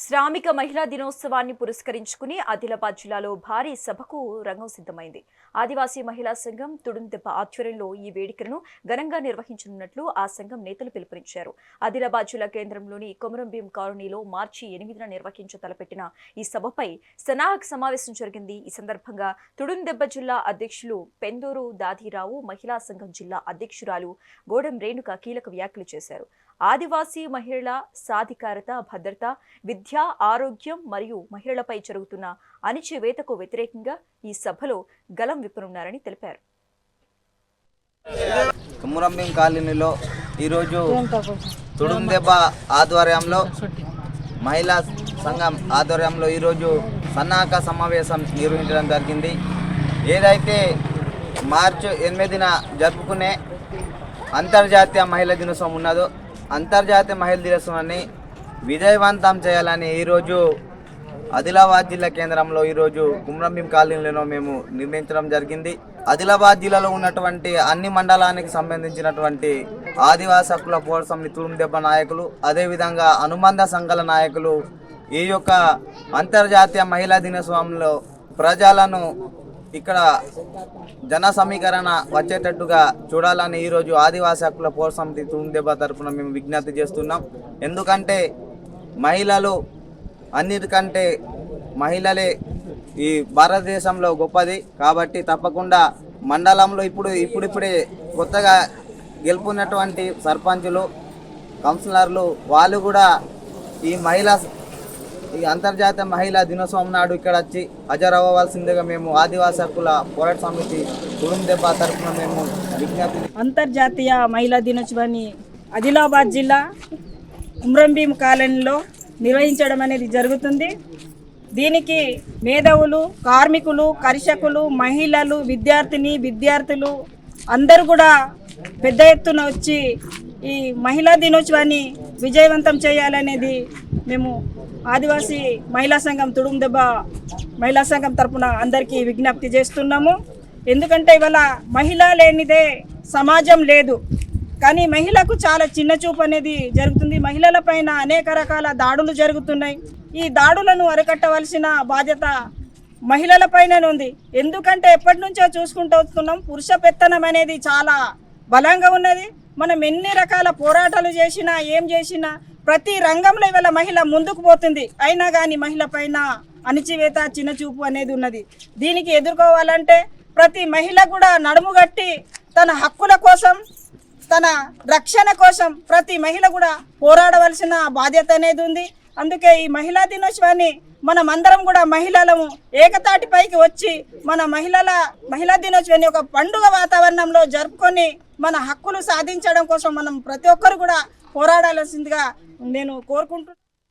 శ్రామిక మహిళా దినోత్సవాన్ని పురస్కరించుకుని ఆదిలాబాద్ జిల్లాలో భారీ సభకు రంగం సిద్ధమైంది. ఆదివాసీ మహిళా సంఘం తుడుందెబ్బ ఆధ్వర్యంలో ఈ వేడుకలను ఘనంగా నిర్వహించనున్నట్లు ఆ సంఘం నేతలు పిలుపునిచ్చారు. ఆదిలాబాద్ జిల్లా కేంద్రంలోని కొమరంభీం కాలనీలో మార్చి 8న నిర్వహించ తలపెట్టిన ఈ సభపై సన్నాహక సమావేశం జరిగింది. ఈ సందర్భంగా తుడుందెబ్బ జిల్లా అధ్యక్షులు పెందూరు దాదిరావు, మహిళా సంఘం జిల్లా అధ్యక్షురాలు గోడెం రేణుక కీలక వ్యాఖ్యలు చేశారు. ఆదివాసీ మహిళల సాధికారత, భద్రత, విద్య, ఆరోగ్యం మరియు మహిళలపై జరుగుతున్న అణచివేతకు వ్యతిరేకంగా ఈ సభలో గలం విప్పనున్నారని తెలిపారు. కొమరంభీం కాలనీలో ఈరోజు తుడుందెబ్బ ఆధ్వర్యంలో మహిళా సంఘం ఆధ్వర్యంలో ఈరోజు సన్నాహక సమావేశం నిర్వహించడం జరిగింది. ఏదైతే మార్చి 8న జరుపుకునే అంతర్జాతీయ మహిళా దినోత్సవం ఉన్నదో అంతర్జాతీయ మహిళా దినోత్సవాన్ని విజయవంతం చేయాలని ఈరోజు ఆదిలాబాద్ జిల్లా కేంద్రంలో ఈరోజు కొమరంభీం కాలనీలో మేము నిర్ణయించడం జరిగింది. ఆదిలాబాద్ జిల్లాలో ఉన్నటువంటి అన్ని మండలానికి సంబంధించినటువంటి ఆదివాసీ హక్కుల పోరాట సమితి తుడుందెబ్బ నాయకులు, అదేవిధంగా అనుబంధ సంఘాల నాయకులు ఈ యొక్క అంతర్జాతీయ మహిళా దినోత్సవంలో ప్రజలను ఇక్కడ జన సమీకరణ వచ్చేటట్టుగా చూడాలని ఈరోజు ఆదివాసీ హక్కుల పోరాట సమితి తుడుందెబ్బ తరఫున మేము విజ్ఞప్తి చేస్తున్నాం. ఎందుకంటే మహిళలు అన్నిటికంటే మహిళలే ఈ భారతదేశంలో గొప్పది. కాబట్టి తప్పకుండా మండలంలో ఇప్పుడిప్పుడే కొత్తగా గెలుపున్నటువంటి సర్పంచులు, కౌన్సిలర్లు వాళ్ళు కూడా ఈ అంతర్జాతీయ మహిళా దినోత్సవం నాడు ఇక్కడ వచ్చి హాజరవ్వాల్సిందిగా మేము ఆదివాసీ హక్కుల పోరాట సమితి తుడుందెబ్బ తరఫున మేము విజ్ఞప్తి. అంతర్జాతీయ మహిళా దినోత్సవాన్ని ఆదిలాబాద్ జిల్లా కొమరంభీం కాలనీలో నిర్వహించడం అనేది జరుగుతుంది. దీనికి మేధావులు, కార్మికులు, కర్షకులు, మహిళలు, విద్యార్థులు అందరూ కూడా పెద్ద ఎత్తున వచ్చి ఈ మహిళా దినోత్సవాన్ని విజయవంతం చేయాలనేది మేము ఆదివాసీ మహిళా సంఘం తుడుందెబ్బ మహిళా సంఘం తరఫున అందరికీ విజ్ఞప్తి చేస్తున్నాము. ఎందుకంటే ఇవాళ మహిళ లేనిదే సమాజం లేదు. కానీ మహిళకు చాలా చిన్న చూపు అనేది జరుగుతుంది. మహిళల పైన అనేక రకాల దాడులు జరుగుతున్నాయి. ఈ దాడులను అరికట్టవలసిన బాధ్యత మహిళల పైన ఉంది. ఎందుకంటే ఎప్పటి నుంచో చూసుకుంటూ వస్తున్నాం, పురుష పెత్తనం అనేది చాలా బలంగా ఉన్నది. మనం ఎన్ని రకాల పోరాటాలు చేసినా, ఏం చేసినా ప్రతి రంగంలో ఇవాళ మహిళ ముందుకు పోతుంది. అయినా కానీ మహిళ పైన అణచివేత, చిన్న చూపు అనేది ఉన్నది. దీనికి ఎదుర్కోవాలంటే ప్రతి మహిళ కూడా నడుము గట్టి తన హక్కుల కోసం, తన రక్షణ కోసం ప్రతి మహిళ కూడా పోరాడవలసిన బాధ్యత అనేది ఉంది. అందుకే ఈ మహిళా దినోత్సవాన్ని మనమందరం కూడా మహిళలము ఏకతాటిపైకి వచ్చి మన మహిళా దినోత్సవాన్ని ఒక పండుగ వాతావరణంలో జరుపుకొని మన హక్కులు సాధించడం కోసం మనం ప్రతి ఒక్కరు కూడా పోరాడాల్సిందిగా నేను కోరుకుంటున్నాను.